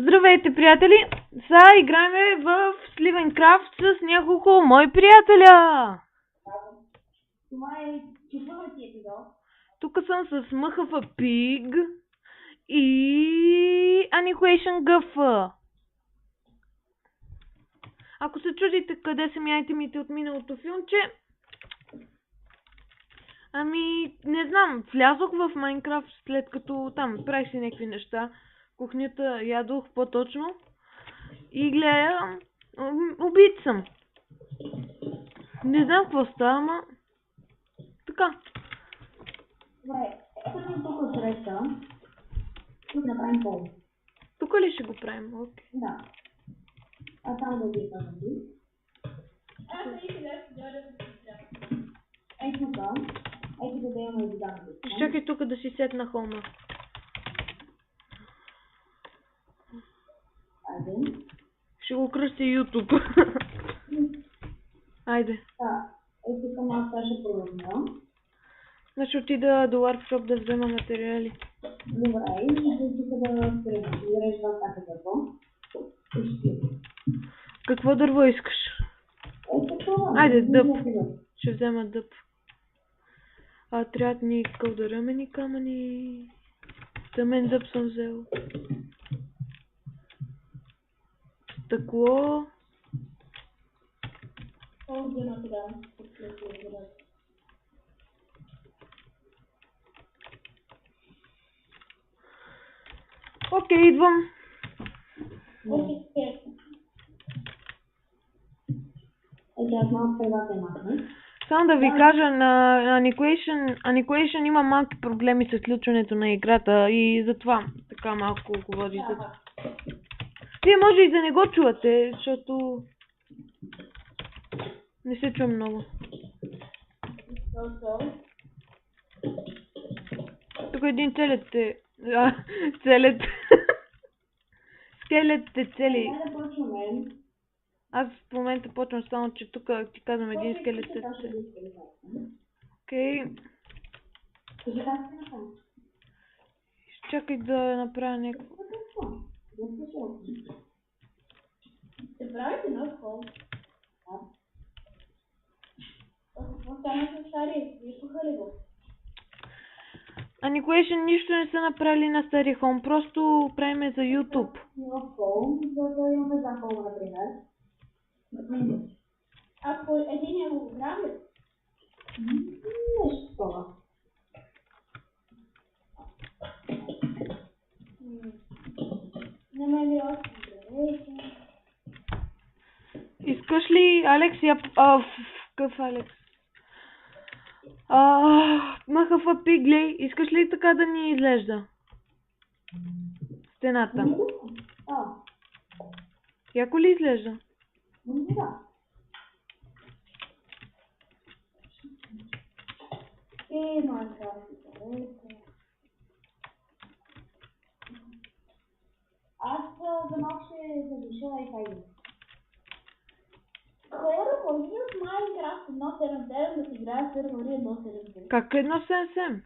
Здравейте, приятели! Сега играем в Сливенкрафт с няколко мои приятеля! Това е четвърти епизод. Тук съм с Мъхъфа Пиг и Annihilation Гъфа. Ако се чудите къде са ми айтемите от миналото филмче, не знам, влязох в Майнкрафт след като там правих си някакви неща. Кухнята ядох по-точно и гледам, убит съм. Не знам какво става, ама така. Добре, ето съм тук от среща. Тук направим пол. Тук ли ще го правим? Окей. Да. А там да убием на зомби. Ето тук. Ето да имаме вода на тук. Чакай тук да си сетна холма. Айде. Ще го кръстя YouTube. Айде. Да. Ето към аз ще продължа. Значи отида до Warpshop да взема материали. Добре, и тук да зарежда така дърво. Какво дърво искаш? Ето това. Айде, дъб. Ще взема дъб. Трябват ни кълдъръмени камъни. Тъмен дъб съм взел. Стъкло. Окей, идвам. Ето аз малко предата махна. Само да ви кажа, на Annihilation има малки проблеми с включването на играта и затова така малко говори за това. Вие може и да не го чувате, защото не се чува много. Тук един скелет е цели. Да почваме. Аз в момента почвам само, че тук ти казвам един скелет е цели. Окей. Чакай да направя някакво. Ще правите нов хол? Да. Какво стана с Шари? Виждаха ли го? Annihilation нищо не са направили на стария хом, просто правиме за YouTube. Нов хол, за да имаме два хола, например. Ако един е го граби? Нещо това. Намери още здравейте. Искаш ли, Алекс, какъв Алекс? Мъхъфа Пиглей, искаш ли така да ни изглежда? Стената. Яко ли изглежда? Да. Майнкрафт. Аз за малко ще задуша и хайде. Хора, който в Майнкрафт 1.7.7 да си играе сервери 1.7.7. Как 1.7.7?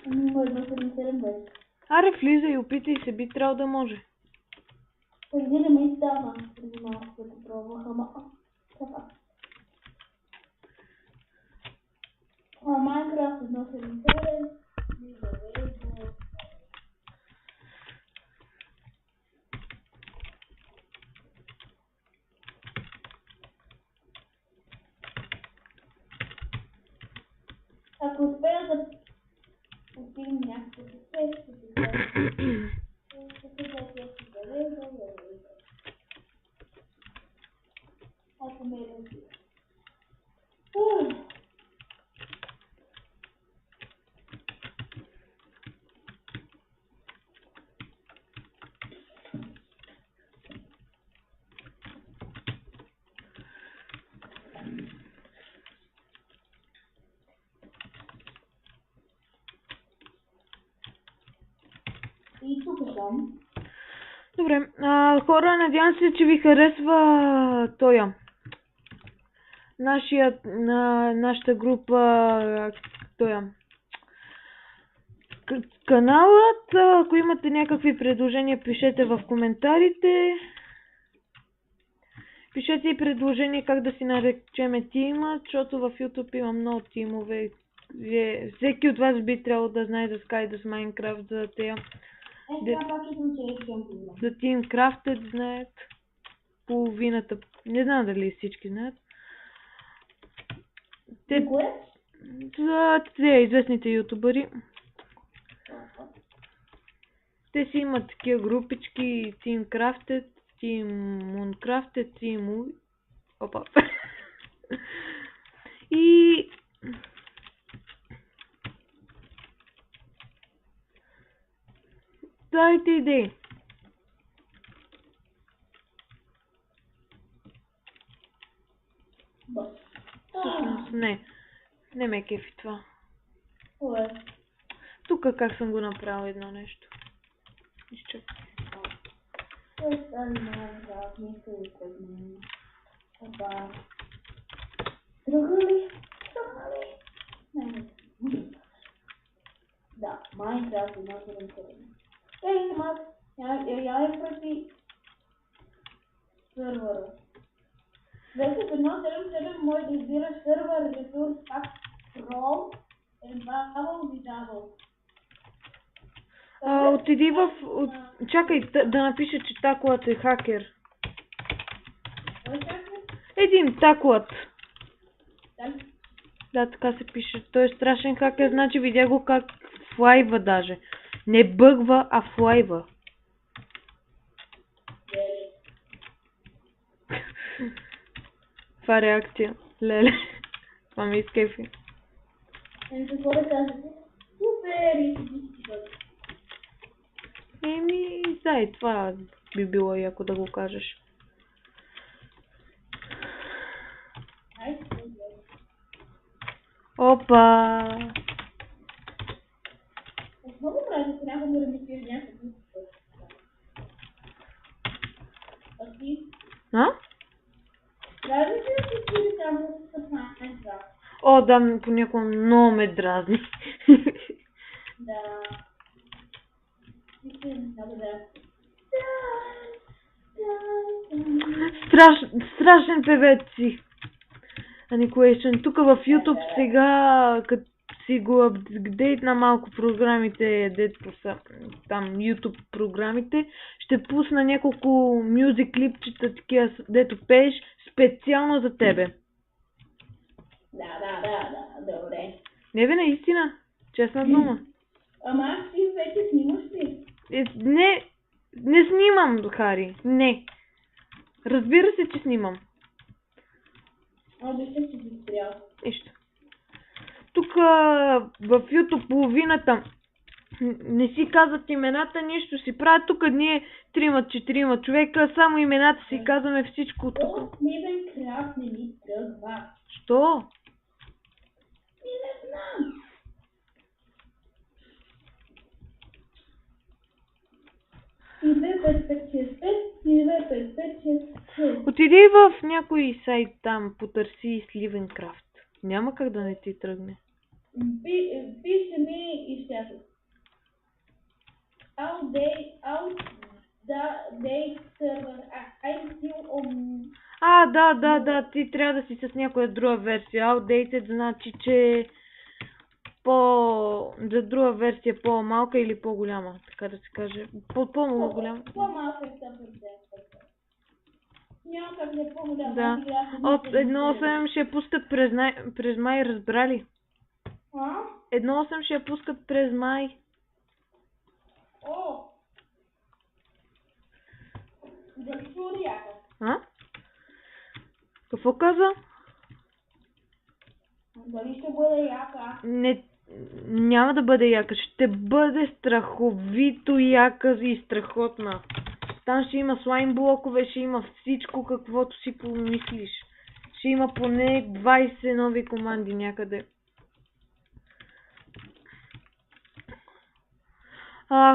Има 1.7.7 вече. Аре, влизай и опитай се, би трябвало да може. Преди да ми стана, преди малко като пробвах, ама така. Майнкрафт 1.7.7 ми завежда. Ако успея да постигна някакво успех, ще се завежда. Ако ме разбира. И тук съм. Добре, хора, надявам се, че ви харесва тоя. Нашата група, тоя. Каналът, ако имате някакви предложения, пишете в коментарите. Пишете и предложения как да си наречеме тима, защото в YouTube има много тимове. Всеки от вас би трябвало да знае за Skydus Minecraft, за тея. За Team Crafted знаят. Половината. Не знам дали всички знаят. За известните ютубъри. Те си имат такива групички, Team Crafted, Team Mooncrafted, Team... Опа. И... Дайте идеи. Всъщност не ме кефи това. Тук как съм го направил едно нещо. Изчакай. Да, Майнкрафт има 7. Я е преди сървъра. Вече в 1.7.7 може да избираш сървър, ресурс, пак, рол, бабъл и дабъл. Отиди в... Чакай да напиша, че Таклът е хакер. Кой хакер? Един Таклът. Да. Да, така се пише. Той е страшен хакер, значи видя го как флайва даже. Не бъгва, а флайва. Това реакция. Леле. Това ми изкефи. Какво да кажете? Супер! И си Да, и това би било яко да го кажеш. Опа! Много правя, трябва да ремонтираш някакви. А ти? Трябва да си отиде само с Майнкрафт. О, да, понякога много ме дразни. Да. Страшен певец си. Anicquation. Тук в YouTube сега, като си го апдейтна малко програмите, дето са там YouTube програмите, ще пусна няколко мюзик клипчета, такива, дето пееш, специално за тебе. Да, добре. Не бе, наистина. Честна дума. Ама ти вече снимаш ли? Не снимам, Хари. Не. Разбира се, че снимам. Вижте, че си спрял. Нищо. Тук в YouTube половината не си казват имената, нищо си правят. Тук ние 3-4 човека, само имената си казваме всичко тук. Майнкрафт не ми тръгва. Що? Не знам. Отиди в някой сайт там, потърси Slivencraft. Няма как да не ти тръгне. Пише ми и ще. Outdate server. I'm still on... Да, ти трябва да си с някоя друга версия. Outdated значи, че за друга версия по-малка или по-голяма, така да се каже. По-голяма. По-малка е 100%. Няма как да е по-голяма. Да. От 1.8 ще я пускат през май, разбрали? 1.8 ще я пускат през май. О! Дали ще бъде яка? Какво каза? Дали ще бъде яка? Няма да бъде яка, ще бъде страховито яка и страхотна. Там ще има слайм блокове, ще има всичко, каквото си помислиш. Ще има поне 20 нови команди някъде.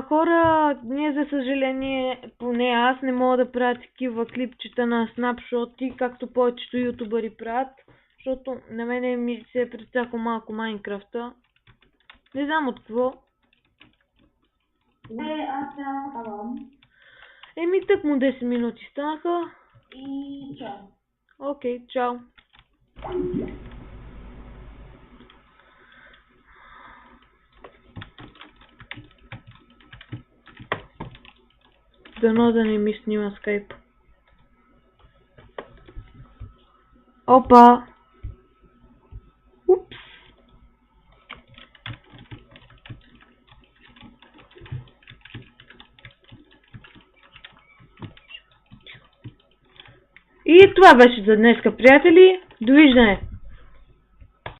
Хора, ние за съжаление, поне аз не мога да правя такива клипчета на снапшоти, както повечето ютубъри правят, защото на мене ми се е прецака малко Майнкрафта. Не знам от какво. Аз ставам. Еми, тъкмо 10 минути станаха. И чао. Окей, чао. Дано да не ми снима скайп. Опа! Упс! И това беше за днеска, приятели. Довиждане!